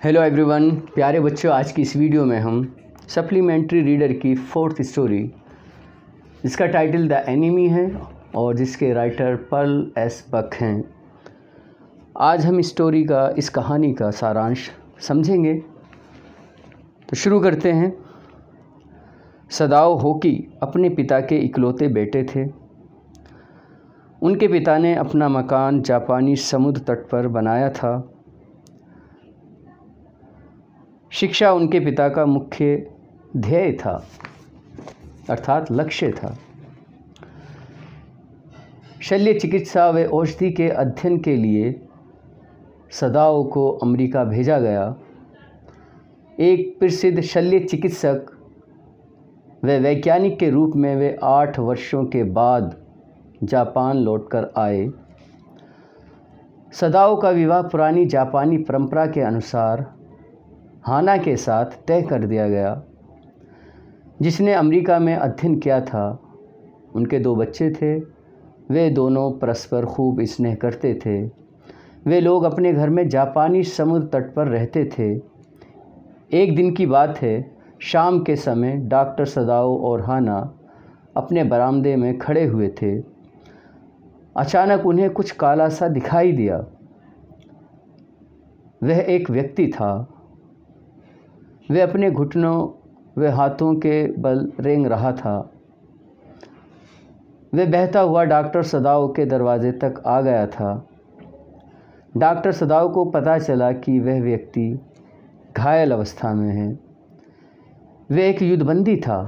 Hello everyone, प्यारे बच्चों, आज की इस वीडियो में हम सप्लीमेंट्री रीडर की 4th स्टोरी, जिसका टाइटल द एनिमी है और जिसके राइटर पर्ल एस बक हैं। आज हम इस कहानी का सारांश समझेंगे। तो शुरू करते हैं। सदाओ होकी अपने पिता के इकलौते बेटे थे। उनके पिता ने अपना मकान जापानी समुद्र तट पर बनाया था। शिक्षा उनके पिता का मुख्य ध्येय था, अर्थात लक्ष्य था। शल्य चिकित्सा व औषधि के अध्ययन के लिए सदाओ को अमेरिका भेजा गया। एक प्रसिद्ध शल्य चिकित्सक व वैज्ञानिक के रूप में वे 8 वर्षों के बाद जापान लौटकर आए। सदाओ का विवाह पुरानी जापानी परंपरा के अनुसार हाना के साथ तय कर दिया गया, जिसने अमेरिका में अध्ययन किया था। उनके 2 बच्चे थे। वे दोनों परस्पर खूब स्नेह करते थे। वे लोग अपने घर में जापानी समुद्र तट पर रहते थे। एक दिन की बात है, शाम के समय डॉक्टर सदाओ और हाना अपने बरामदे में खड़े हुए थे। अचानक उन्हें कुछ काला सा दिखाई दिया। वह एक व्यक्ति था। वह अपने घुटनों व हाथों के बल रेंग रहा था। वह बहता हुआ डॉक्टर सदाओ के दरवाजे तक आ गया था। डॉक्टर सदाओ को पता चला कि वह व्यक्ति घायल अवस्था में है। वह एक युद्धबंदी था।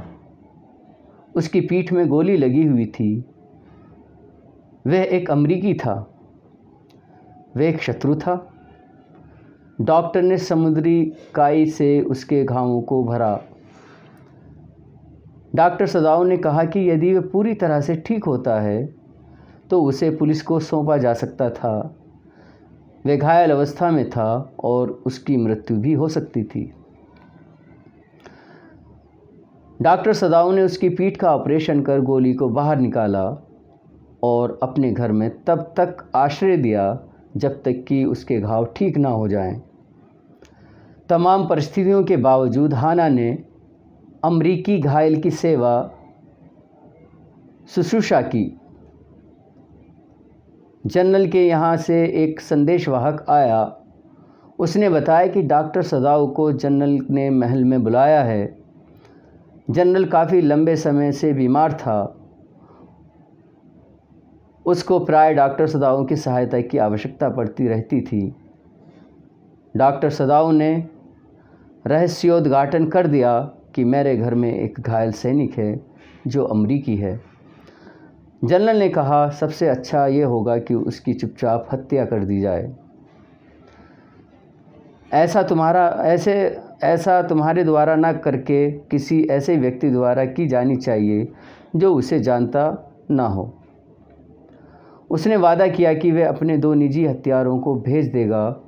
उसकी पीठ में गोली लगी हुई थी। वह एक अमरीकी था। वह एक शत्रु था। डॉक्टर ने समुद्री काई से उसके घावों को भरा। डॉक्टर सदाओ ने कहा कि यदि वह पूरी तरह से ठीक होता है तो उसे पुलिस को सौंपा जा सकता था। वह घायल अवस्था में था और उसकी मृत्यु भी हो सकती थी। डॉक्टर सदाओ ने उसकी पीठ का ऑपरेशन कर गोली को बाहर निकाला और अपने घर में तब तक आश्रय दिया जब तक कि उसके घाव ठीक ना हो जाएं। तमाम परिस्थितियों के बावजूद हाना ने अमरीकी घायल की सेवा शुश्रूषा की। जनरल के यहाँ से एक संदेशवाहक आया। उसने बताया कि डॉक्टर सदाओ को जनरल ने महल में बुलाया है। जनरल काफ़ी लंबे समय से बीमार था। उसको प्राय डॉक्टर सदाओ की सहायता की आवश्यकता पड़ती रहती थी। डॉक्टर सदाओ ने रहस्योद्घाटन कर दिया कि मेरे घर में एक घायल सैनिक है जो अमरीकी है। जनरल ने कहा, सबसे अच्छा ये होगा कि उसकी चुपचाप हत्या कर दी जाए। ऐसा तुम्हारे द्वारा न करके किसी ऐसे व्यक्ति द्वारा की जानी चाहिए जो उसे जानता ना हो। उसने वादा किया कि वह अपने 2 निजी हत्यारों को भेज देगा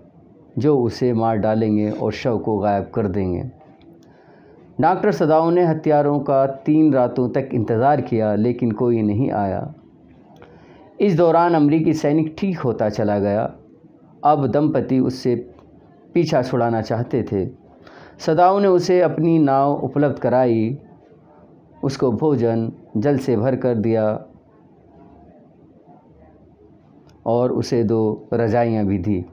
जो उसे मार डालेंगे और शव को गायब कर देंगे। डॉक्टर सदाओ ने हत्यारों का 3 रातों तक इंतज़ार किया, लेकिन कोई नहीं आया। इस दौरान अमरीकी सैनिक ठीक होता चला गया। अब दंपति उससे पीछा छुड़ाना चाहते थे। सदाओ ने उसे अपनी नाव उपलब्ध कराई, उसको भोजन जल से भर कर दिया और उसे 2 रजाइयाँ भी दी।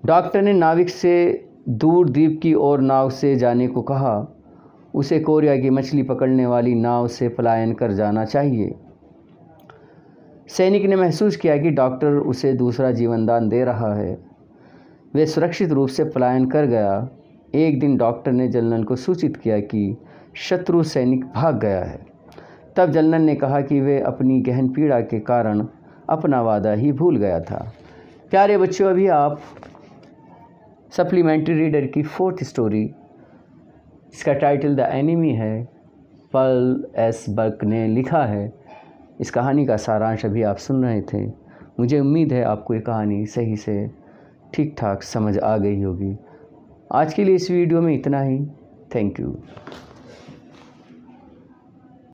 डॉक्टर ने नाविक से दूर द्वीप की ओर नाव से जाने को कहा। उसे कोरिया की मछली पकड़ने वाली नाव से पलायन कर जाना चाहिए। सैनिक ने महसूस किया कि डॉक्टर उसे दूसरा जीवनदान दे रहा है। वह सुरक्षित रूप से पलायन कर गया। एक दिन डॉक्टर ने जनरल को सूचित किया कि शत्रु सैनिक भाग गया है। तब जनरल ने कहा कि वह अपनी गहन पीड़ा के कारण अपना वादा ही भूल गया था। प्यारे बच्चों, अभी आप सप्लीमेंट्री रीडर की 4th स्टोरी, इसका टाइटल द एनिमी है, पर्ल एस बक ने लिखा है। इस कहानी का सारांश अभी आप सुन रहे थे। मुझे उम्मीद है आपको ये कहानी सही से ठीक ठाक समझ आ गई होगी। आज के लिए इस वीडियो में इतना ही। Thank you.